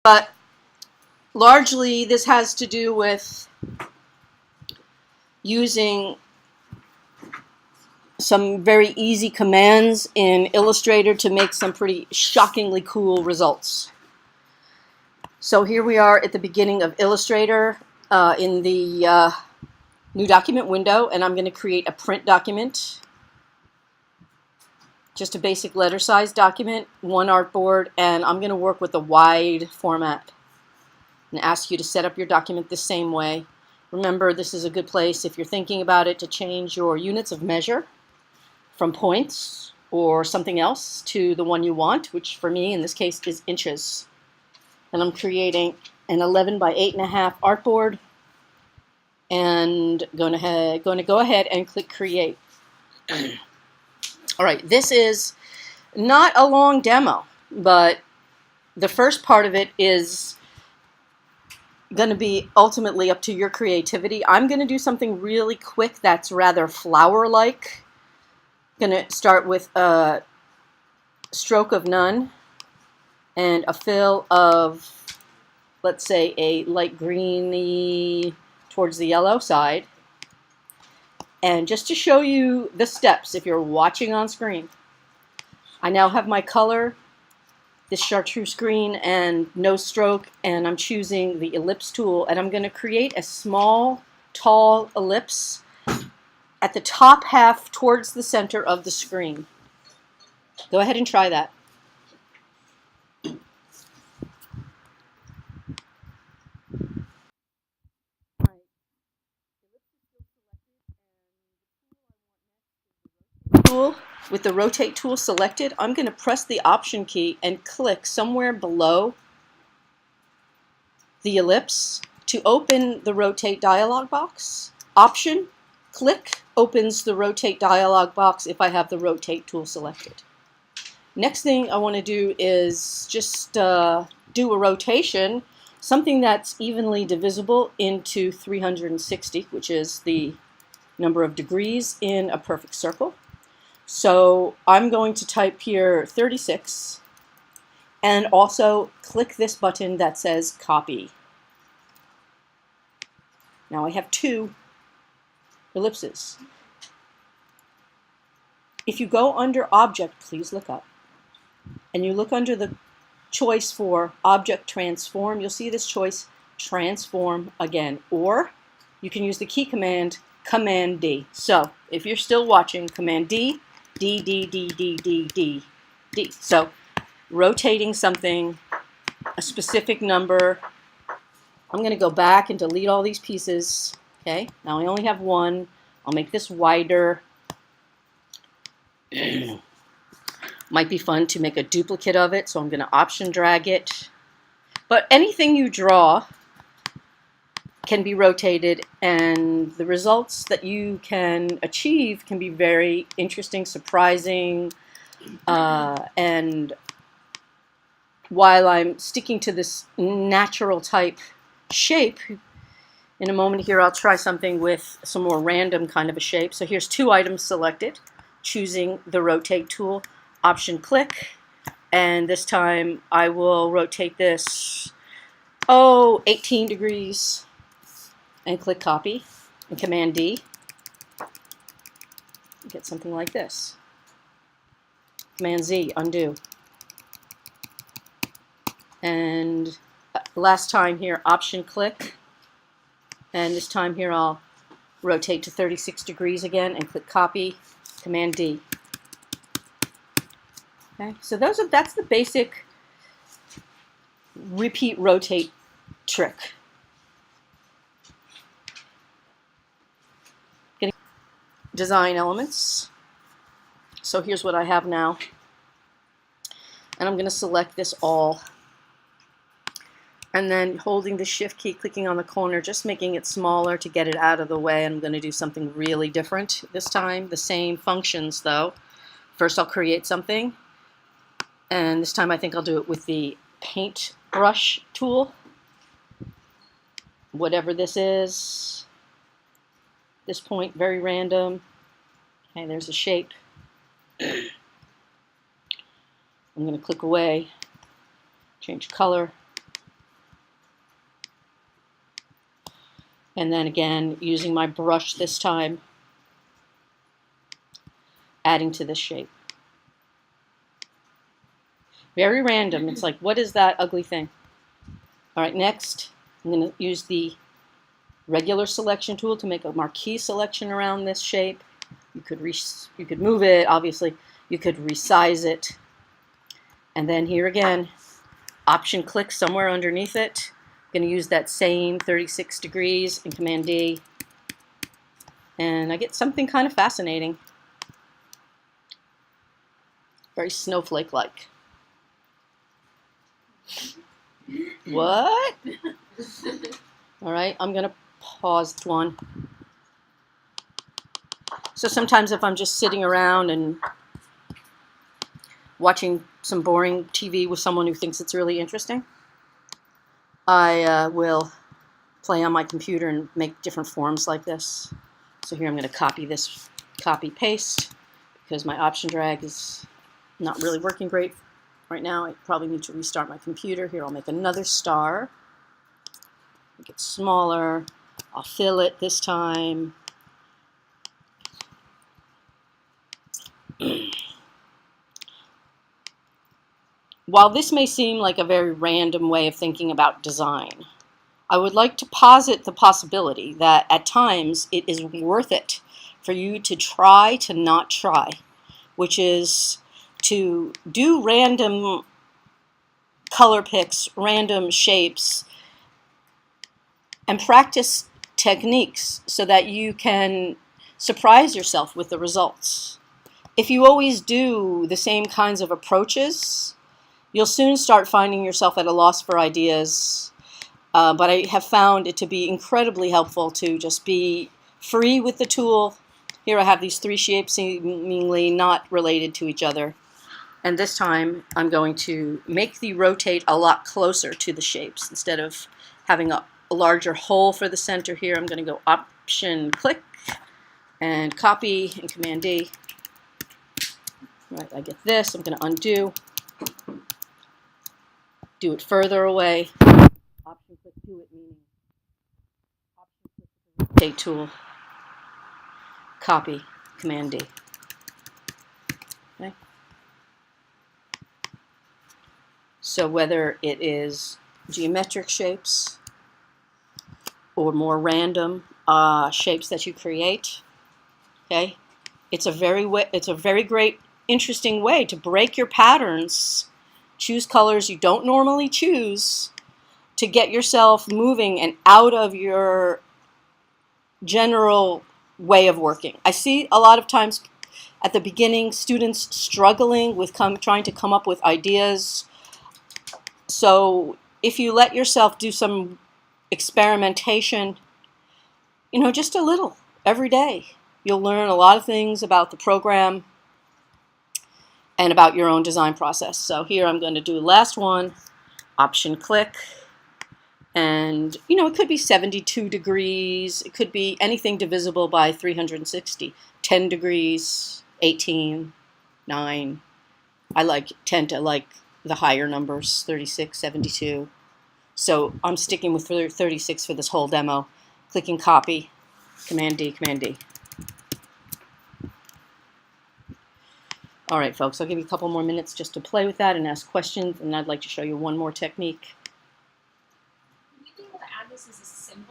But largely this has to do with using some very easy commands in Illustrator to make some pretty shockingly cool results. So here we are at the beginning of Illustrator in the new document window, and I'm going to create a print document. Just a basic letter size document, one artboard, and I'm going to work with a wide format and ask you to set up your document the same way. Remember, this is a good place if you're thinking about it to change your units of measure from points or something else to the one you want, which for me in this case is inches. And I'm creating an 11 by 8.5 artboard and going to go ahead and click create. All right, this is not a long demo, but the first part of it is going to be ultimately up to your creativity. I'm going to do something really quick that's rather flower-like. Going to start with a stroke of none and a fill of, let's say, a light greeny towards the yellow side. And just to show you the steps, if you're watching on screen, I now have my color, this chartreuse green and no stroke, and I'm choosing the ellipse tool, and I'm going to create a small, tall ellipse at the top half towards the center of the screen. Go ahead and try that. Tool, with the rotate tool selected, I'm going to press the option key and click somewhere below the ellipse to open the rotate dialog box. Option, click, opens the rotate dialog box if I have the rotate tool selected. Next thing I want to do is just do a rotation, something that's evenly divisible into 360, which is the number of degrees in a perfect circle. So I'm going to type here 36 and also click this button that says copy. Now I have two ellipses. If you go under object, please look up, and you look under the choice for object transform, you'll see this choice transform again, or you can use the key command Command D. So if you're still watching, Command D, D, D, D, D, D, D, D. So rotating something, a specific number. I'm going to go back and delete all these pieces. Okay, now I only have one. I'll make this wider. Might be fun to make a duplicate of it, so I'm going to option drag it. But anything you draw can be rotated, and the results that you can achieve can be very interesting, surprising, and while I'm sticking to this natural type shape, in a moment here I'll try something with some more random kind of a shape. So here's two items selected, choosing the rotate tool, option click, and this time I will rotate this 18 degrees and click copy and Command D. Get something like this. Command Z, undo. And last time here, option click, and this time here I'll rotate to 36 degrees again and click copy, Command D. Okay, so that's the basic repeat rotate trick. Getting design elements. So here's what I have now, and I'm going to select this all, and then holding the shift key, clicking on the corner, just making it smaller to get it out of the way. I'm going to do something really different this time. The same functions though. First I'll create something, and this time I think I'll do it with the paintbrush tool, whatever this is. This point, very random. Okay, there's a shape. I'm going to click away, change color, And then again, using my brush this time, adding to this shape. Very random. It's like, what is that ugly thing? All right, next, I'm going to use the regular selection tool to make a marquee selection around this shape. You could move it, obviously. You could resize it. And then here again, Option click somewhere underneath it. I'm going to use that same 36 degrees and Command D. And I get something kind of fascinating. Very snowflake-like. What? All right, I'm going to pause one. So sometimes if I'm just sitting around and watching some boring TV with someone who thinks it's really interesting, I will play on my computer and make different forms like this. So here I'm going to copy this, copy paste, because my option drag is not really working great right now. I probably need to restart my computer. Here I'll make another star, make it smaller. I'll fill it this time. While this may seem like a very random way of thinking about design, I would like to posit the possibility that at times it is worth it for you to try to not try, which is to do random color picks, random shapes, and practice techniques so that you can surprise yourself with the results. If you always do the same kinds of approaches, you'll soon start finding yourself at a loss for ideas. But I have found it to be incredibly helpful to just be free with the tool. Here I have these three shapes seemingly not related to each other. And this time I'm going to make the rotate a lot closer to the shapes. Instead of having a larger hole for the center here, I'm going to go Option click and copy and Command D. Right, I get this. I'm going to undo. Do it further away. Option click do it, meaning Option click the rotate tool. Copy, Command D. Okay. So whether it is geometric shapes or more random shapes that you create, okay, it's a very great, interesting way to break your patterns. Choose colors you don't normally choose to get yourself moving and out of your general way of working. I see a lot of times at the beginning students struggling with trying to come up with ideas. So if you let yourself do some experimentation, just a little every day, you'll learn a lot of things about the program and about your own design process. So here I'm going to do the last one, Option click, and it could be 72 degrees, it could be anything divisible by 360, 10 degrees, 18, 9. I tend to like the higher numbers, 36, 72. So I'm sticking with 36 for this whole demo. Clicking copy, Command D, Command D. All right, folks, I'll give you a couple more minutes just to play with that and ask questions, and I'd like to show you one more technique. Would you be able to add this as a symbol?